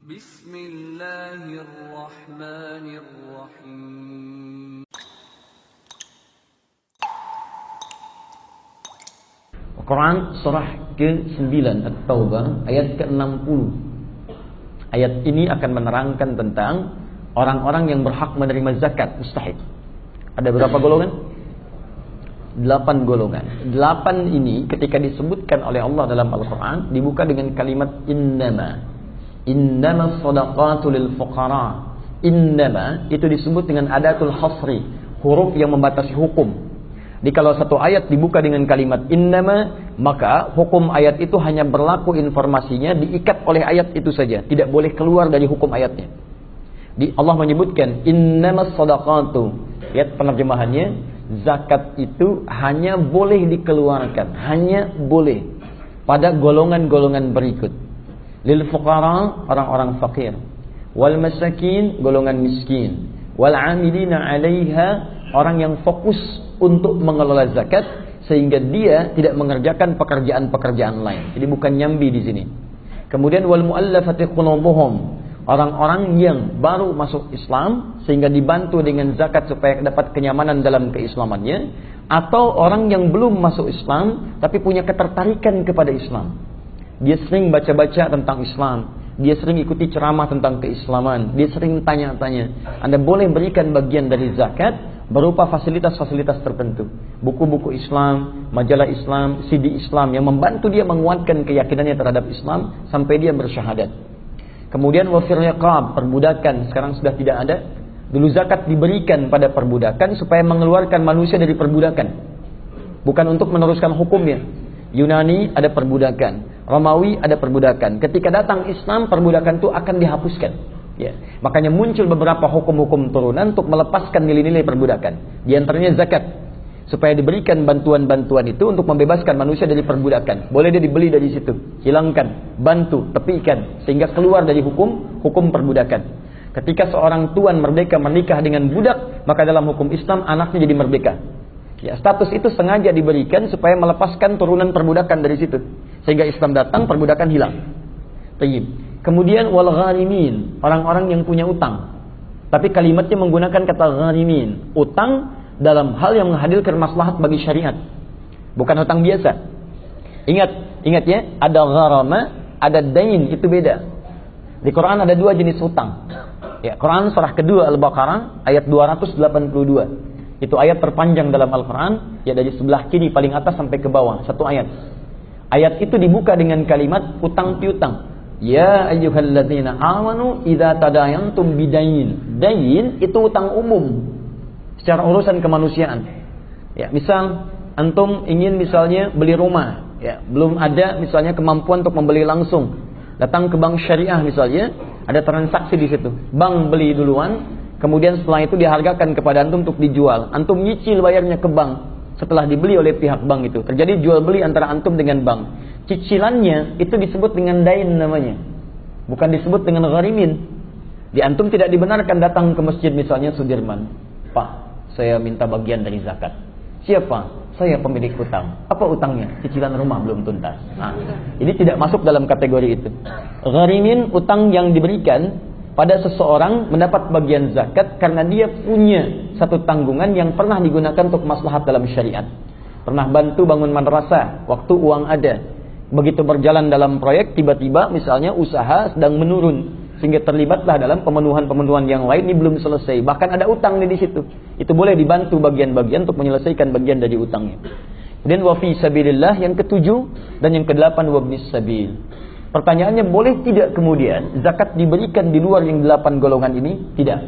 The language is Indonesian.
Bismillahirrahmanirrahim. Quran surah ke-9 At-Taubah ayat ke-60. Ayat ini akan menerangkan tentang orang-orang yang berhak menerima zakat mustahik. Ada berapa golongan? 8 golongan. 8 ini ketika disebutkan oleh Allah dalam Al-Quran dibuka dengan kalimat innama. Innama sadaqatu lil fuqara. Innama itu disebut dengan adatul hasri, huruf yang membatasi hukum. Jadi kalau satu ayat dibuka dengan kalimat innama, maka hukum ayat itu hanya berlaku, informasinya diikat oleh ayat itu saja, tidak boleh keluar dari hukum ayatnya. Allah menyebutkan innamas shadaqatu. Lihat penerjemahannya, zakat itu hanya boleh dikeluarkan, hanya boleh pada golongan-golongan berikut. Lil fuqara, orang-orang fakir, wal masakin, golongan miskin, wal amilina 'alaiha, orang yang fokus untuk mengelola zakat sehingga dia tidak mengerjakan pekerjaan-pekerjaan lain. Jadi bukan nyambi di sini. Kemudian wal muallafati qulubuhum, orang-orang yang baru masuk Islam sehingga dibantu dengan zakat supaya dapat kenyamanan dalam keislamannya, atau orang yang belum masuk Islam tapi punya ketertarikan kepada Islam. Dia sering baca-baca tentang Islam, dia sering ikuti ceramah tentang keislaman, dia sering tanya-tanya. Anda boleh berikan bagian dari zakat berupa fasilitas-fasilitas tertentu, buku-buku Islam, majalah Islam, CD Islam yang membantu dia menguatkan keyakinannya terhadap Islam sampai dia bersyahadat. Kemudian wafir riqab, perbudakan, sekarang sudah tidak ada. Dulu zakat diberikan pada perbudakan supaya mengeluarkan manusia dari perbudakan, bukan untuk meneruskan hukumnya. Yunani ada perbudakan, Romawi ada perbudakan. Ketika datang Islam, perbudakan itu akan dihapuskan. Ya, makanya muncul beberapa hukum-hukum turunan untuk melepaskan nilai-nilai perbudakan. Di antaranya zakat, supaya diberikan bantuan-bantuan itu untuk membebaskan manusia dari perbudakan. Boleh dia dibeli dari situ, hilangkan, bantu, tepikan, sehingga keluar dari hukum perbudakan. Ketika seorang tuan merdeka menikah dengan budak, maka dalam hukum Islam anaknya jadi merdeka. Ya, status itu sengaja diberikan supaya melepaskan turunan perbudakan dari situ, sehingga Islam datang, perbudakan hilang. Tayyib. Kemudian wal gharimin, orang-orang yang punya utang. Tapi kalimatnya menggunakan kata gharimin, utang dalam hal yang menghadirkan maslahat bagi syariat, bukan utang biasa. Ingat ya, ada gharama, ada dain, itu beda. Di Quran ada 2 jenis utang. Ya, Quran surah kedua Al-Baqarah ayat 282. Itu ayat terpanjang dalam Al-Quran, ya dari sebelah kiri paling atas sampai ke bawah, satu ayat. Ayat itu dibuka dengan kalimat utang piutang. Ya ayyuhalladzina amanu idza tadayantum bidain. Dain itu utang umum secara urusan kemanusiaan. Ya, misal antum ingin misalnya beli rumah, ya, belum ada misalnya kemampuan untuk membeli langsung. Datang ke bank syariah misalnya, ada transaksi di situ. Bank beli duluan, kemudian setelah itu dihargakan kepada antum untuk dijual. Antum nyicil bayarnya ke bank setelah dibeli oleh pihak bank itu. Terjadi jual beli antara antum dengan bank. Cicilannya itu disebut dengan dain namanya, bukan disebut dengan gharimin. Di antum tidak dibenarkan datang ke masjid misalnya Sudirman, Pak, saya minta bagian dari zakat. Siapa? Saya pemilik utang. Apa utangnya? Cicilan rumah belum tuntas. Nah, ini tidak masuk dalam kategori itu. Gharimin, utang yang diberikan pada seseorang mendapat bagian zakat karena dia punya satu tanggungan yang pernah digunakan untuk maslahat dalam syariat. Pernah bantu bangun madrasah waktu uang ada. Begitu berjalan dalam proyek, tiba-tiba misalnya usaha sedang menurun, sehingga terlibatlah dalam pemenuhan-pemenuhan yang lain, ini belum selesai, bahkan ada utang di situ. Itu boleh dibantu bagian-bagian untuk menyelesaikan bagian dari utangnya. Kemudian wa fi sabilillah yang ke-7 dan yang ke-8 wa ibnis sabil. Pertanyaannya, boleh tidak kemudian zakat diberikan di luar yang 8 golongan ini? Tidak.